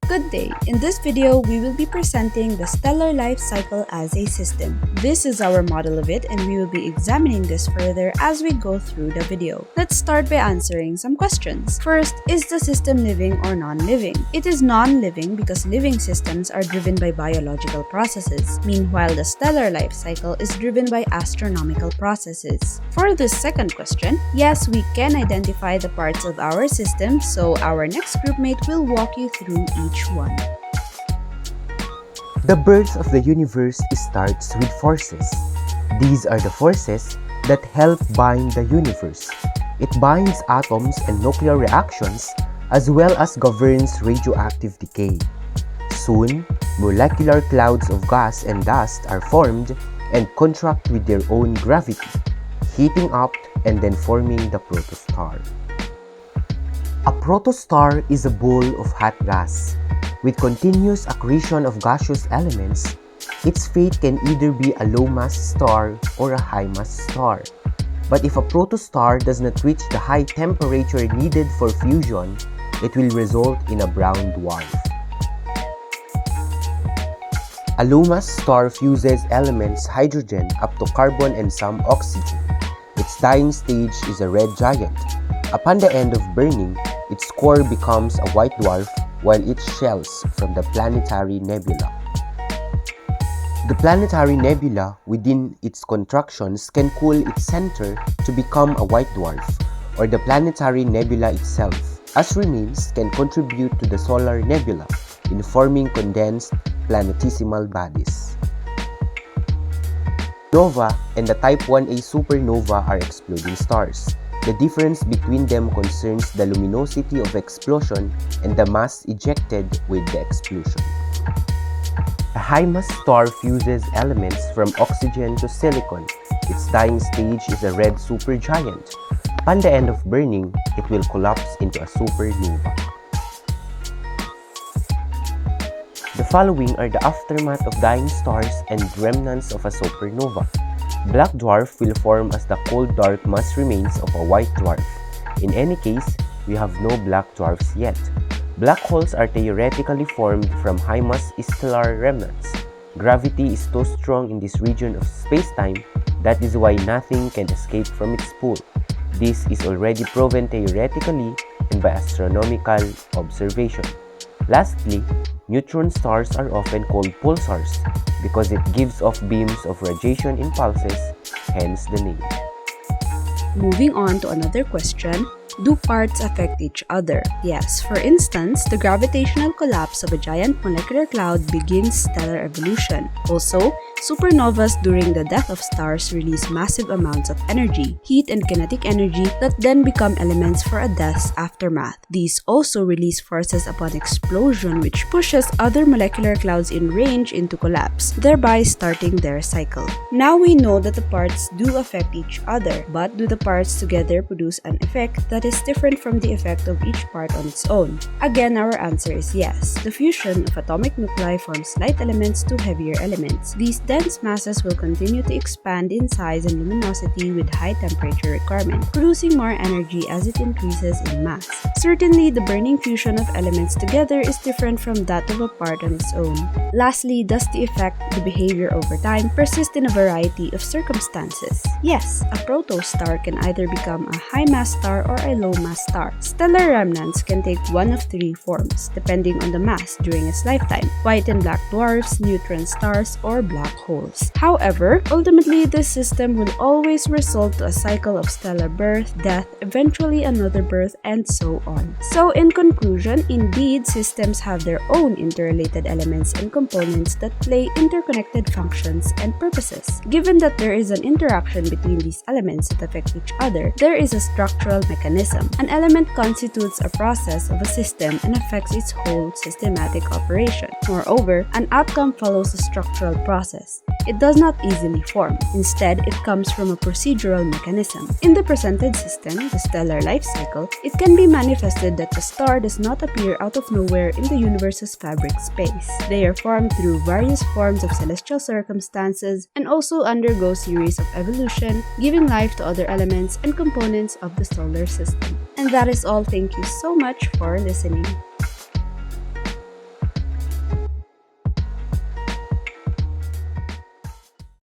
Good day! In this video, we will be presenting the stellar life cycle as a system. This is our model of it, and we will be examining this further as we go through the video. Let's start by answering some questions. First, is the system living or non-living? It is non-living because living systems are driven by biological processes. Meanwhile, the stellar life cycle is driven by astronomical processes. For this second question, yes, we can identify the parts of our system, so our next groupmate will walk you through each one. The birth of the universe starts with forces. These are the forces that help bind the universe. It binds atoms and nuclear reactions as well as governs radioactive decay. Soon, molecular clouds of gas and dust are formed and contract with their own gravity, heating up and then forming the protostar. A protostar is a ball of hot gas. With continuous accretion of gaseous elements, its fate can either be a low-mass star or a high-mass star. But if a protostar does not reach the high temperature needed for fusion, it will result in a brown dwarf. A low-mass star fuses elements hydrogen up to carbon and some oxygen. Its dying stage is a red giant. Upon the end of burning, its core becomes a white dwarf while it shells from the planetary nebula. The planetary nebula within its contractions can cool its center to become a white dwarf, or the planetary nebula itself, as remains can contribute to the solar nebula in forming condensed planetesimal bodies. Nova and the Type 1a supernova are exploding stars. The difference between them concerns the luminosity of explosion and the mass ejected with the explosion. A high-mass star fuses elements from oxygen to silicon. Its dying stage is a red supergiant. Upon the end of burning, it will collapse into a supernova. The following are the aftermath of dying stars and remnants of a supernova. Black dwarf will form as the cold dark mass remains of a white dwarf. In any case, we have no black dwarfs yet. Black holes are theoretically formed from high-mass stellar remnants. Gravity is so strong in this region of space-time, that is why nothing can escape from its pull. This is already proven theoretically and by astronomical observation. Lastly, neutron stars are often called pulsars because it gives off beams of radiation impulses, hence the name. Moving on to another question, do parts affect each other? Yes, for instance, the gravitational collapse of a giant molecular cloud begins stellar evolution. Also, supernovas during the death of stars release massive amounts of energy, heat and kinetic energy that then become elements for a death's aftermath. These also release forces upon explosion which pushes other molecular clouds in range into collapse, thereby starting their cycle. Now we know that the parts do affect each other, but do the parts together produce an effect that is different from the effect of each part on its own? Again, our answer is yes. The fusion of atomic nuclei forms light elements to heavier elements. These dense masses will continue to expand in size and luminosity with high temperature requirement, producing more energy as it increases in mass. Certainly, the burning fusion of elements together is different from that of a part on its own. Lastly, does the effect, the behavior over time, persist in a variety of circumstances? Yes, a protostar can either become a high-mass star or a low-mass star. Stellar remnants can take one of three forms, depending on the mass during its lifetime: white and black dwarfs, neutron stars, or black holes. However, ultimately, this system will always result to a cycle of stellar birth, death, eventually another birth, and so on. So, in conclusion, indeed, systems have their own interrelated elements and components that play interconnected functions and purposes. Given that there is an interaction between these elements that affect each other, there is a structural mechanism. An element constitutes a process of a system and affects its whole systematic operation. Moreover, an outcome follows a structural process. It does not easily form. Instead, it comes from a procedural mechanism. In the presented system, the stellar life cycle, it can be manifested that the star does not appear out of nowhere in the universe's fabric space. They are formed through various forms of celestial circumstances and also undergo series of evolution, giving life to other elements and components of the solar system. And that is all. Thank you so much for listening.